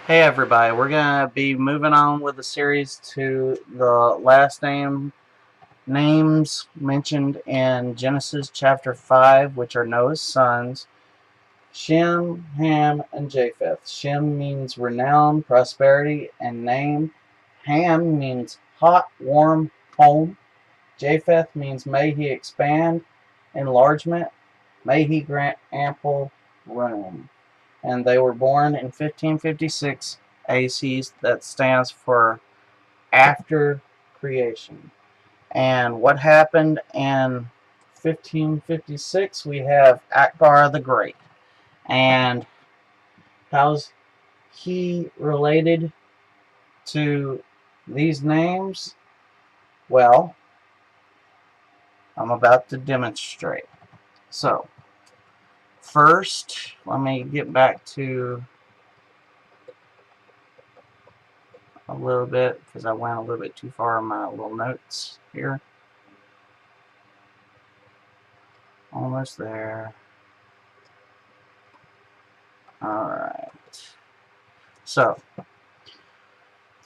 Hey everybody, we're going to be moving on with the series to the last names mentioned in Genesis chapter 5, which are Noah's sons, Shem, Ham, and Japheth. Shem means renown, prosperity, and name. Ham means hot, warm, home. Japheth means may he expand, enlargement, may he grant ample room. And they were born in 1556 AC. That stands for after creation. And what happened in 1556? We have Akbar the Great. And how's he related to these names? Well, I'm about to demonstrate. So, first, let me get back to a little bit because I went a little bit too far in my little notes here. Almost there. Alright. So,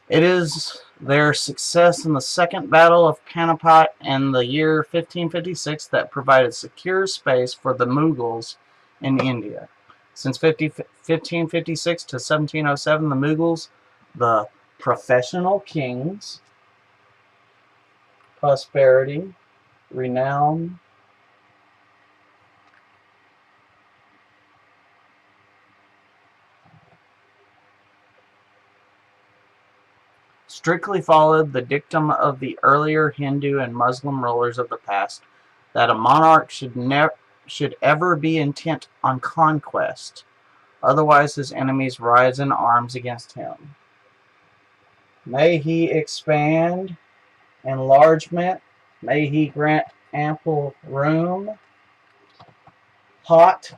it is their success in the Second Battle of Panipat in the year 1556 that provided secure space for the Mughals in India. Since 1556 to 1707, the Mughals, the professional kings, prosperity, renown, strictly followed the dictum of the earlier Hindu and Muslim rulers of the past that a monarch should ever be intent on conquest, otherwise his enemies rise in arms against him. May he expand, enlargement, may he grant ample room. Hot.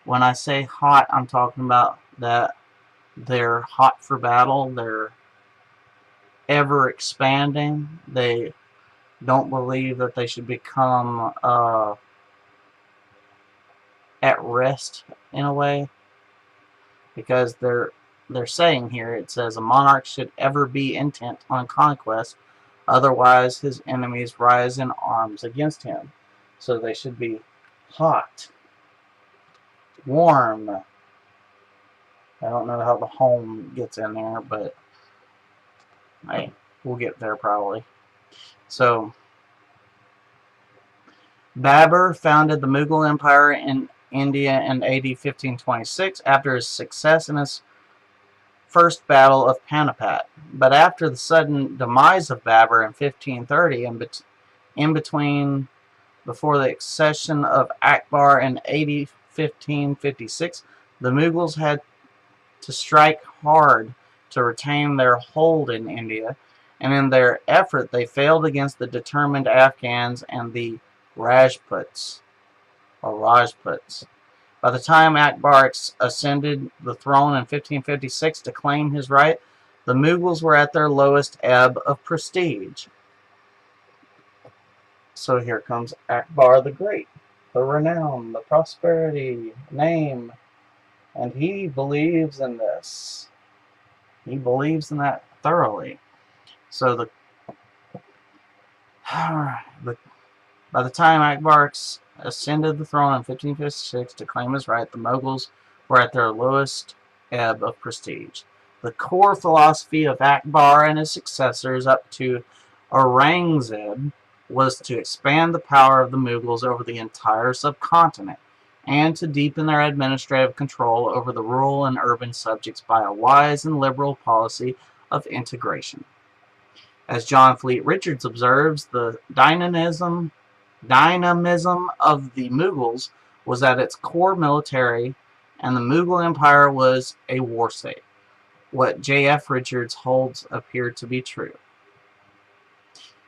When I say hot, I'm talking about that they're hot for battle. They're ever expanding. They don't believe that they should become at rest in a way, because they're saying here, it says a monarch should ever be intent on conquest, otherwise his enemies rise in arms against him. So they should be hot, warm. I don't know how the home gets in there, but hey, we'll get there probably. So Babur founded the Mughal Empire in India in AD 1526 after his success in his first battle of Panipat. But after the sudden demise of Babur in 1530, in between before the accession of Akbar in AD 1556, the Mughals had to strike hard to retain their hold in India, and in their effort they failed against the determined Afghans and the Rajputs. By the time Akbar ascended the throne in 1556 to claim his right, the Mughals were at their lowest ebb of prestige. So here comes Akbar the Great, the renown, the prosperity, name, and he believes in this. He believes in that thoroughly. So by the time Akbar ascended the throne in 1556 to claim his right, the Mughals were at their lowest ebb of prestige. The core philosophy of Akbar and his successors up to Aurangzeb was to expand the power of the Mughals over the entire subcontinent and to deepen their administrative control over the rural and urban subjects by a wise and liberal policy of integration. As John Fleet Richards observes, the dynamism of the Mughals was at its core military, and the Mughal Empire was a war state. What J.F. Richards holds appeared to be true.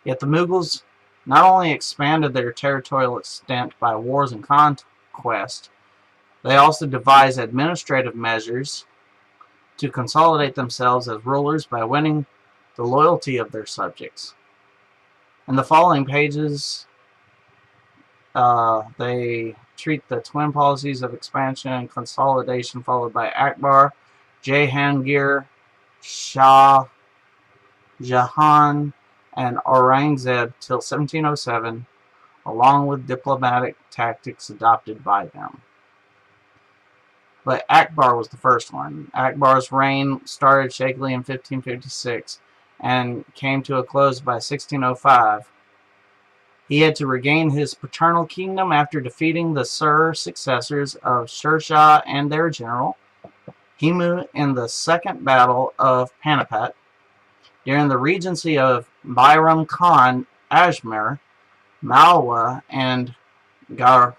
Yet the Mughals not only expanded their territorial extent by wars and conquest, they also devised administrative measures to consolidate themselves as rulers by winning the loyalty of their subjects. In the following pages, they treat the twin policies of expansion and consolidation followed by Akbar, Jahangir, Shah Jahan, and Aurangzeb till 1707, along with diplomatic tactics adopted by them. But Akbar was the first one. Akbar's reign started shakily in 1556 and came to a close by 1605. He had to regain his paternal kingdom after defeating the successors of Sher Shah and their general, Himu, in the Second Battle of Panipat. During the regency of Bairam Khan, Ajmer, Malwa, and Garkatanga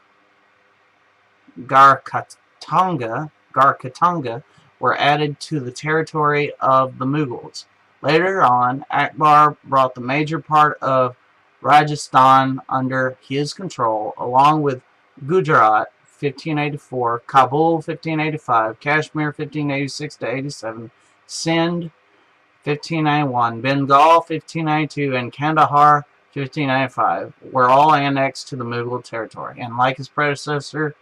were added to the territory of the Mughals. Later on, Akbar brought the major part of Rajasthan under his control, along with Gujarat 1584, Kabul 1585, Kashmir 1586-87, Sindh 1591, Bengal 1592, and Kandahar 1595 were all annexed to the Mughal territory. And like his predecessors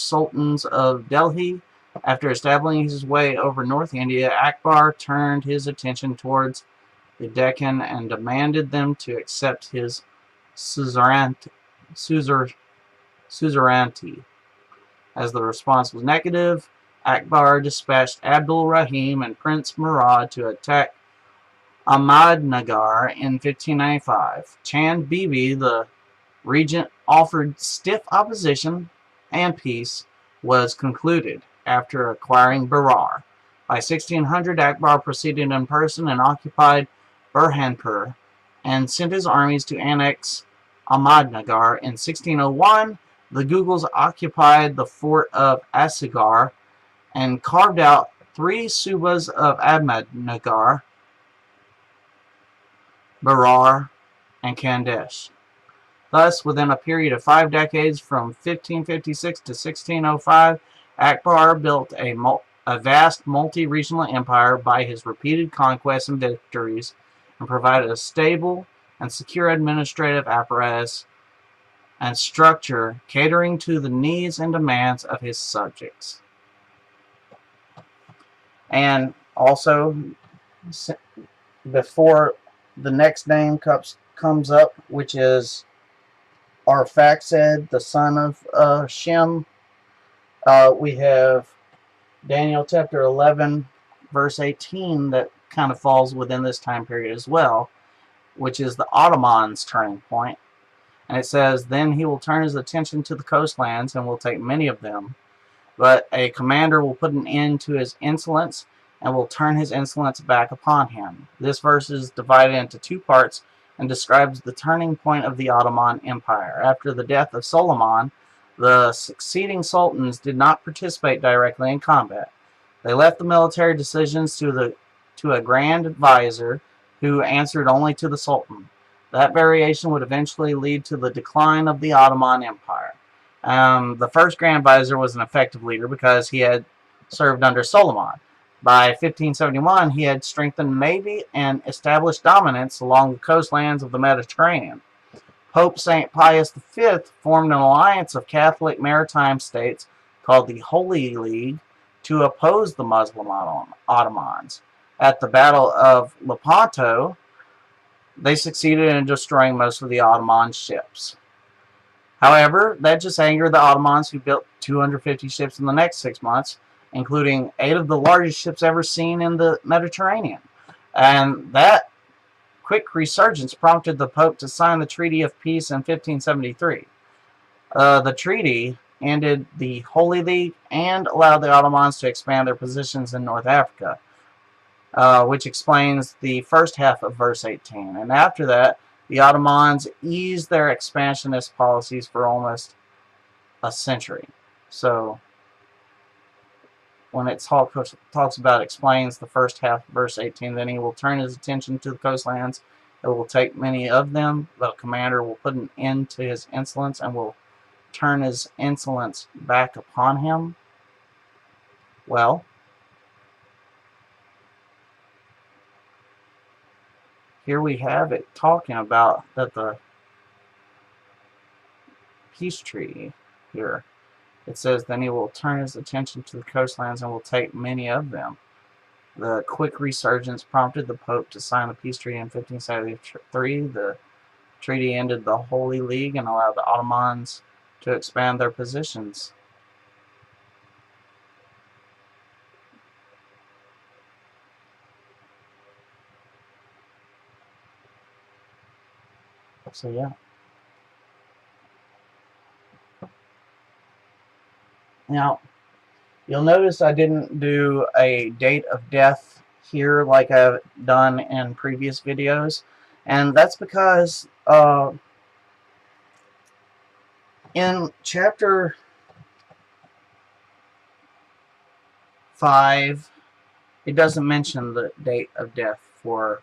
sultans of Delhi, after establishing his way over North India, Akbar turned his attention towards the Deccan and demanded them to accept his suzerainty. As the response was negative, Akbar dispatched Abdul Rahim and Prince Murad to attack Ahmadnagar in 1595. Chand Bibi, the regent, offered stiff opposition, and peace was concluded after acquiring Berar. By 1600, Akbar proceeded in person and occupied Burhanpur and sent his armies to annex Ahmadnagar. In 1601, the Mughals occupied the fort of Assaghar and carved out 3 subas of Ahmadnagar, Berar, and Khandesh. Thus, within a period of 5 decades, from 1556 to 1605, Akbar built a vast multi-regional empire by his repeated conquests and victories, and provided a stable and secure administrative apparatus and structure catering to the needs and demands of his subjects. And also, before the next name comes up, which is Arphaxad, the son of Shem, we have Daniel chapter 11, verse 18, that kind of falls within this time period as well, which is the Ottomans' turning point. And it says, "Then he will turn his attention to the coastlands and will take many of them. But a commander will put an end to his insolence and will turn his insolence back upon him." This verse is divided into 2 parts and describes the turning point of the Ottoman Empire. After the death of Suleiman, the succeeding sultans did not participate directly in combat. They left the military decisions to a grand advisor who answered only to the sultan. That variation would eventually lead to the decline of the Ottoman Empire. The first grand advisor was an effective leader because he had served under Suleiman. By 1571, he had strengthened the navy and established dominance along the coastlands of the Mediterranean. Pope St. Pius V formed an alliance of Catholic maritime states called the Holy League to oppose the Muslim Ottomans. At the Battle of Lepanto, they succeeded in destroying most of the Ottoman ships. However, that just angered the Ottomans, who built 250 ships in the next 6 months, including 8 of the largest ships ever seen in the Mediterranean. And that quick resurgence prompted the Pope to sign the Treaty of Peace in 1573. The treaty ended the Holy League and allowed the Ottomans to expand their positions in North Africa, which explains the first half of verse 18. And after that, the Ottomans eased their expansionist policies for almost a century. So, when it talks about, explains the first half of verse 18, then he will turn his attention to the coastlands. It will take many of them. The commander will put an end to his insolence and will turn his insolence back upon him. Well, here we have it talking about that the peace treaty here. It says, then he will turn his attention to the coastlands and will take many of them. The quick resurgence prompted the Pope to sign the peace treaty in 1573. The treaty ended the Holy League and allowed the Ottomans to expand their positions. So yeah. Now, you'll notice I didn't do a date of death here like I've done in previous videos. And that's because in chapter 5, it doesn't mention the date of death for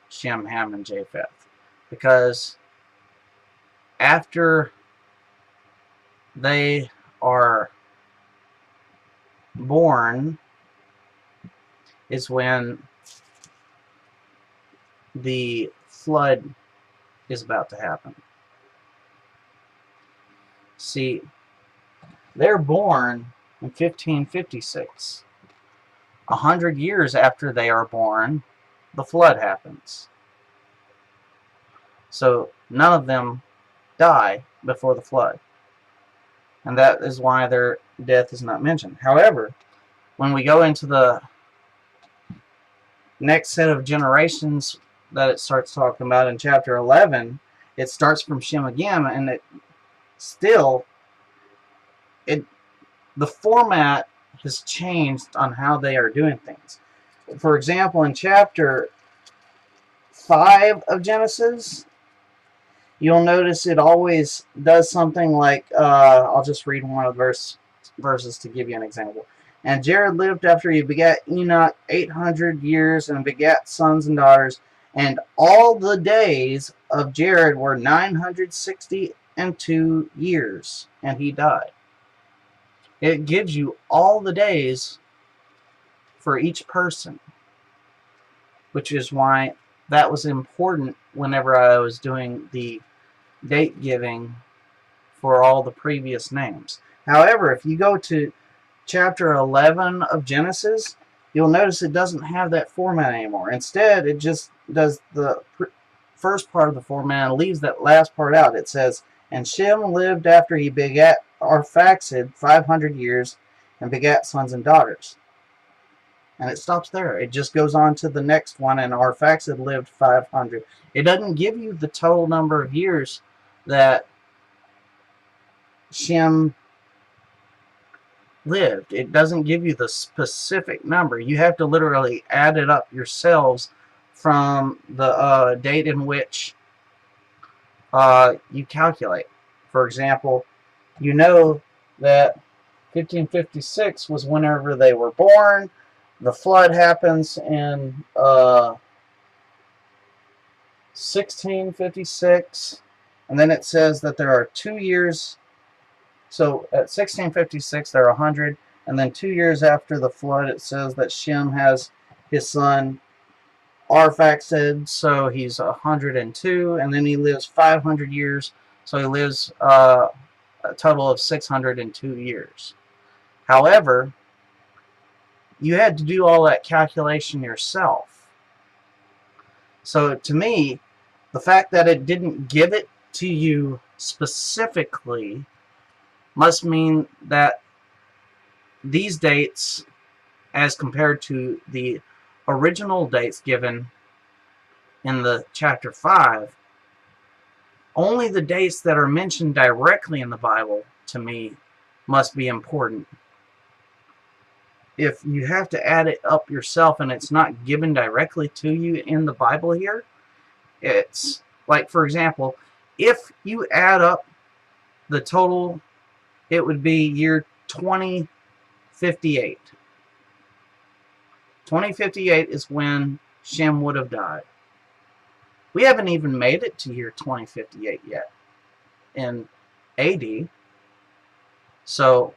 Shem, Ham, and Japheth. Because after they are born is when the flood is about to happen. See, they're born in 1556. 100 years after they are born, the flood happens. So none of them die before the flood. And that is why their death is not mentioned. However, when we go into the next set of generations that it starts talking about in chapter 11, it starts from Shem again, and it still, the format has changed on how they are doing things. For example, in chapter 5 of Genesis, you'll notice it always does something like, I'll just read one of the verses to give you an example. And Jared lived after he begat Enoch 800 years and begat sons and daughters. And all the days of Jared were 962 years, and he died. It gives you all the days for each person, which is why that was important whenever I was doing the date giving for all the previous names. However, if you go to chapter 11 of Genesis, you'll notice it doesn't have that format anymore. Instead, it just does the first part of the format and leaves that last part out. It says, and Shem lived after he begat Arphaxad 500 years and begat sons and daughters. And it stops there. It just goes on to the next one, and Arphaxad lived 500. It doesn't give you the total number of years that Shem lived. It doesn't give you the specific number. You have to literally add it up yourselves from the date in which you calculate. For example, you know that 1556 was whenever they were born. The flood happens in 1656, and then it says that there are 2 years. So at 1656 there are 100, and then 2 years after the flood it says that Shem has his son Arphaxad, so he's 102, and then he lives 500 years, so he lives a total of 602 years. However, you had to do all that calculation yourself. So to me, the fact that it didn't give it to you specifically must mean that these dates, as compared to the original dates given in the chapter 5, only the dates that are mentioned directly in the Bible, to me, must be important. If you have to add it up yourself and it's not given directly to you in the Bible here, it's like, for example, if you add up the total, it would be year 2058. 2058 is when Shem would have died. We haven't even made it to year 2058 yet in AD. So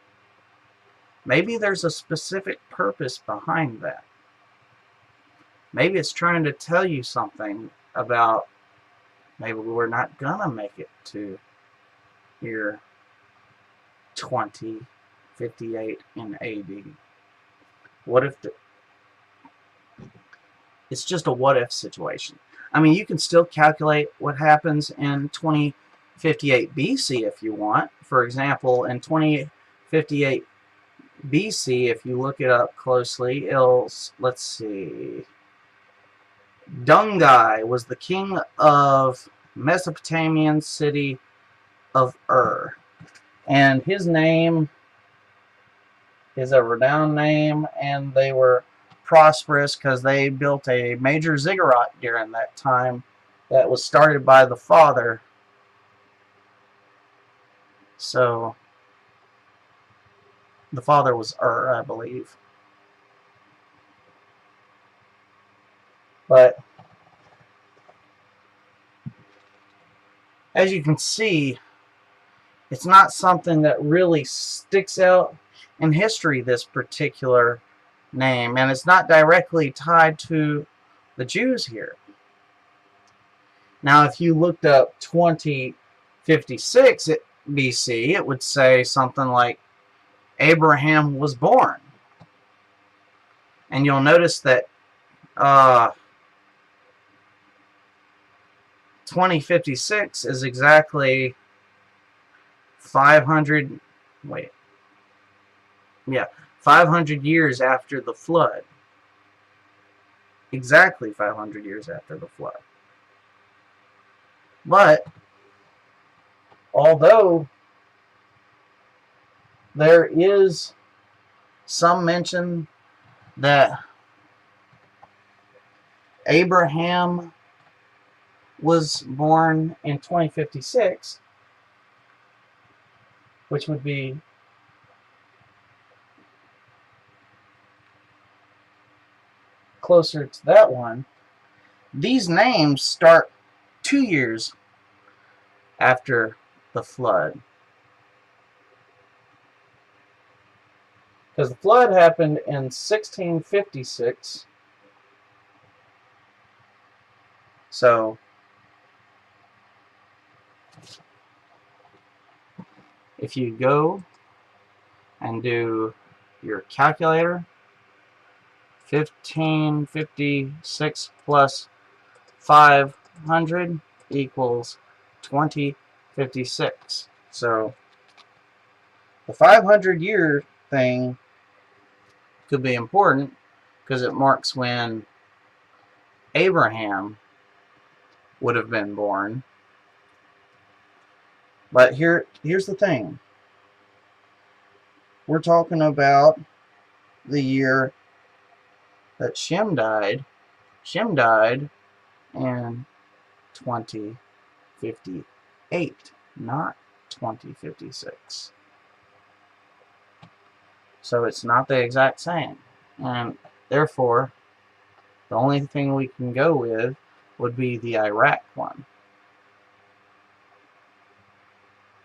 maybe there's a specific purpose behind that. Maybe it's trying to tell you something about maybe we're not gonna make it to year 20 2058 in AD. What if it's just a what if situation? I mean, you can still calculate what happens in 2058 BC if you want. For example, in 2058 BC, if you look it up closely, let's see. Dungai was the king of Mesopotamian city of Ur. And his name is a renowned name, and they were prosperous because they built a major ziggurat during that time that was started by the father. So the father was Ur, I believe. But as you can see, it's not something that really sticks out in history, this particular name, and it's not directly tied to the Jews here. Now, if you looked up 2056 BC, it would say something like Abraham was born. And you'll notice that 2056 is exactly 500 years after the flood. Exactly 500 years after the flood. But although there is some mention that Abraham was born in 2056, which would be closer to that one, these names start 2 years after the flood. Because the flood happened in 1656. So if you go and do your calculator, 1556 plus 500 equals 2056. So the 500-year thing could be important because it marks when Abraham would have been born. But here's the thing. We're talking about the year that Shem died. Shem died in 2058, not 2056. So it's not the exact same. And therefore, the only thing we can go with would be the Iraq one.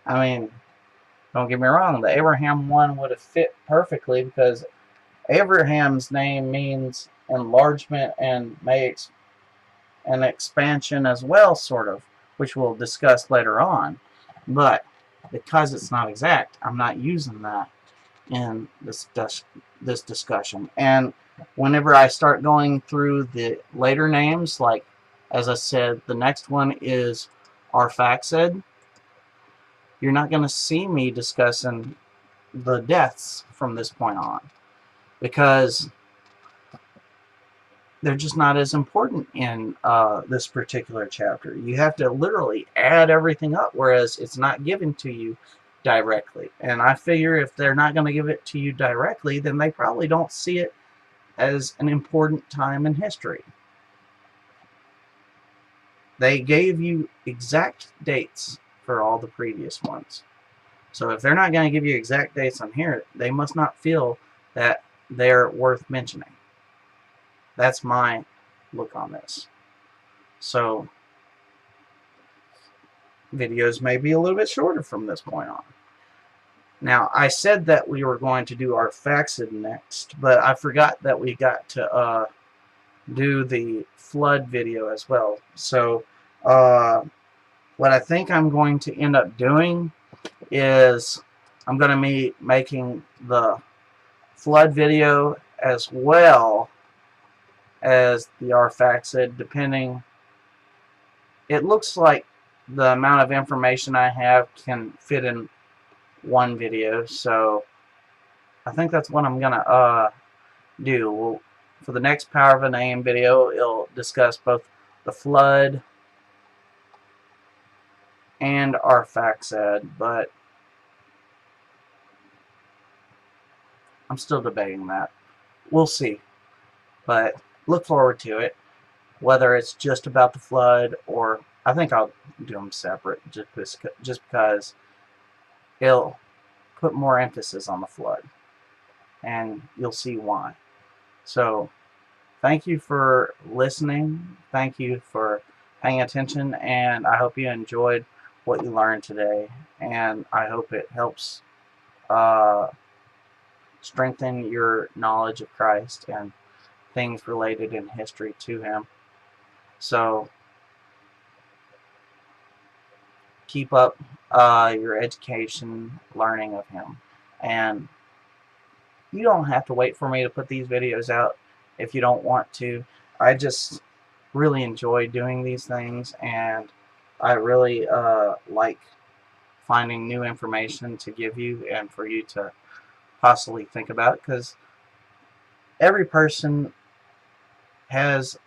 I mean, don't get me wrong, the Abraham one would have fit perfectly because Abraham's name means enlargement and makes an expansion as well, sort of, which we'll discuss later on. But because it's not exact, I'm not using that in this discussion. And whenever I start going through the later names, like as I said, the next one is Arphaxad, you're not going to see me discussing the deaths from this point on because they're just not as important in this particular chapter. You have to literally add everything up, whereas it's not given to you directly. And I figure if they're not going to give it to you directly, then they probably don't see it as an important time in history. They gave you exact dates for all the previous ones. So if they're not going to give you exact dates on here, they must not feel that they're worth mentioning. That's my look on this. So videos may be a little bit shorter from this point on. Now, I said that we were going to do Arphaxad next, but I forgot that we got to do the flood video as well. So what I think I'm going to end up doing is I'm going to be making the flood video as well as the Arphaxad, depending. It looks like the amount of information I have can fit in one video, so I think that's what I'm going to do. For the next Power of a Name video, it'll discuss both the flood and Arphaxad, but I'm still debating that. We'll see, but look forward to it. Whether it's just about the flood, or I think I'll do them separate, just because it'll put more emphasis on the flood, and you'll see why. So thank you for listening. Thank you for paying attention, and I hope you enjoyed what you learned today, and I hope it helps strengthen your knowledge of Christ and things related in history to him. So keep up your education, learning of him. And you don't have to wait for me to put these videos out if you don't want to. I just really enjoy doing these things, and I really like finding new information to give you and for you to possibly think about, because every person has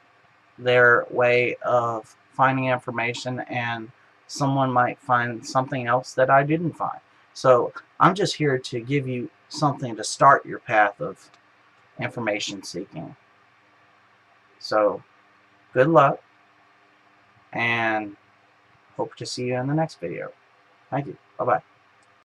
their way of finding information, and someone might find something else that I didn't find. So I'm just here to give you something to start your path of information seeking. So good luck, and hope to see you in the next video. Thank you. Bye-bye.